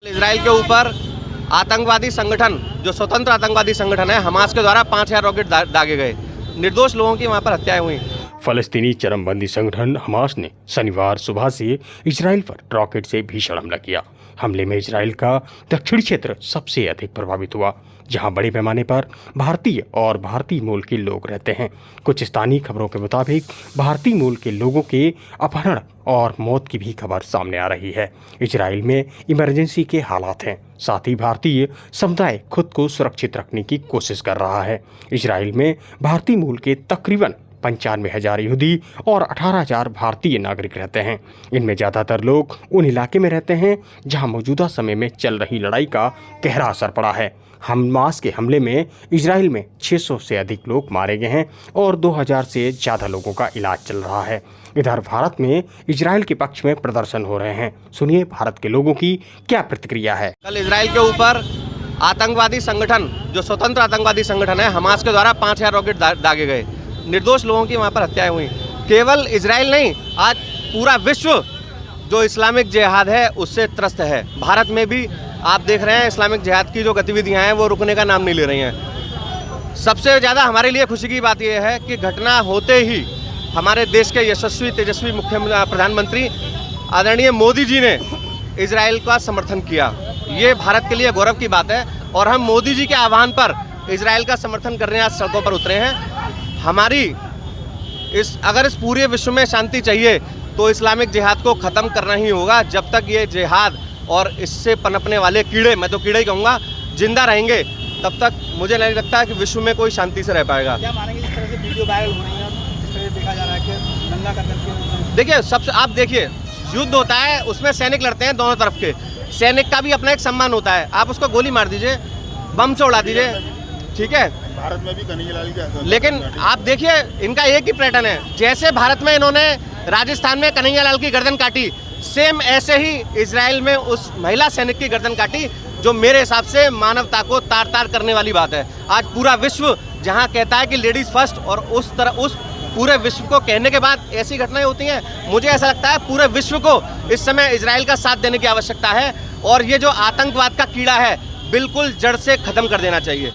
Israel के ऊपर आतंकवादी संगठन जो स्वतंत्र आतंकवादी संगठन है हमास के द्वारा 5000 रॉकेट दागे गए। निर्दोष लोगों की वहां पर हत्याएं हुई। फलस्तीनी चरमबंदी संगठन हमास ने शनिवार सुबह से इजराइल पर रॉकेट से भीषण हमला किया। हमले में इजराइल का दक्षिणी क्षेत्र सबसे अधिक प्रभावित हुआ, जहां बड़े पैमाने पर भारतीय और भारतीय मूल के लोग रहते हैं। कुछ स्थानीय खबरों के मुताबिक भारतीय मूल के लोगों के अपहरण और मौत की भी खबर सामने आ रही है। इजराइल में इमरजेंसी के हालात हैं, साथ ही भारतीय समुदाय खुद को सुरक्षित रखने की कोशिश कर रहा है। इजराइल में भारतीय मूल के तकरीबन 95,000 यहूदी और 18,000 भारतीय नागरिक रहते हैं। इनमें ज़्यादातर लोग उन इलाके में रहते हैं जहां मौजूदा समय में चल रही लड़ाई का गहरा असर पड़ा है। हमास के हमले में इजराइल में 600 से अधिक लोग मारे गए हैं और 2000 से ज़्यादा लोगों का इलाज चल रहा है। इधर भारत में इजराइल के पक्ष में प्रदर्शन हो रहे हैं। सुनिए भारत के लोगों की क्या प्रतिक्रिया है। कल इजराइल के ऊपर आतंकवादी संगठन जो स्वतंत्र आतंकवादी संगठन है हमास के द्वारा 5000 रॉकेट दागे गए। निर्दोष लोगों की वहां पर हत्याएं हुई। केवल इजराइल नहीं, आज पूरा विश्व जो इस्लामिक जिहाद है उससे त्रस्त है। भारत में भी आप देख रहे हैं इस्लामिक जिहाद की जो गतिविधियां हैं वो रुकने का नाम नहीं ले रही हैं। सबसे ज़्यादा हमारे लिए खुशी की बात यह है कि घटना होते ही हमारे देश के यशस्वी तेजस्वी प्रधानमंत्री आदरणीय मोदी जी ने इजराइल का समर्थन किया। ये भारत के लिए गौरव की बात है और हम मोदी जी के आह्वान पर इजराइल का समर्थन करने आज सड़कों पर उतरे हैं। हमारी अगर इस पूरे विश्व में शांति चाहिए तो इस्लामिक जिहाद को ख़त्म करना ही होगा। जब तक ये जिहाद और इससे पनपने वाले कीड़े, मैं तो कीड़े ही कहूँगा, जिंदा रहेंगे तब तक मुझे नहीं लगता कि विश्व में कोई शांति से रह पाएगा। क्या मानेंगे जिस तरह से वीडियो वायरल हो रही है, जिस तरह से देखा जा रहा है कि दंगा करके? देखिए, सबसे आप देखिए, युद्ध होता है उसमें सैनिक लड़ते हैं दोनों तरफ के। सैनिक का भी अपना एक सम्मान होता है। आप उसको गोली मार दीजिए, बम से उड़ा दीजिए, ठीक है। भारत में भी कन्हैयालाल की, लेकिन आप देखिए इनका एक ही पैटर्न है। जैसे भारत में इन्होंने राजस्थान में कन्हैयालाल की गर्दन काटी, सेम ऐसे ही इजराइल में उस महिला सैनिक की गर्दन काटी, जो मेरे हिसाब से मानवता को तार तार करने वाली बात है। आज पूरा विश्व जहां कहता है कि लेडीज फर्स्ट, और उस पूरे विश्व को कहने के बाद ऐसी घटनाएं होती हैं। मुझे ऐसा लगता है पूरे विश्व को इस समय इजराइल का साथ देने की आवश्यकता है और ये जो आतंकवाद का कीड़ा है बिल्कुल जड़ से खत्म कर देना चाहिए।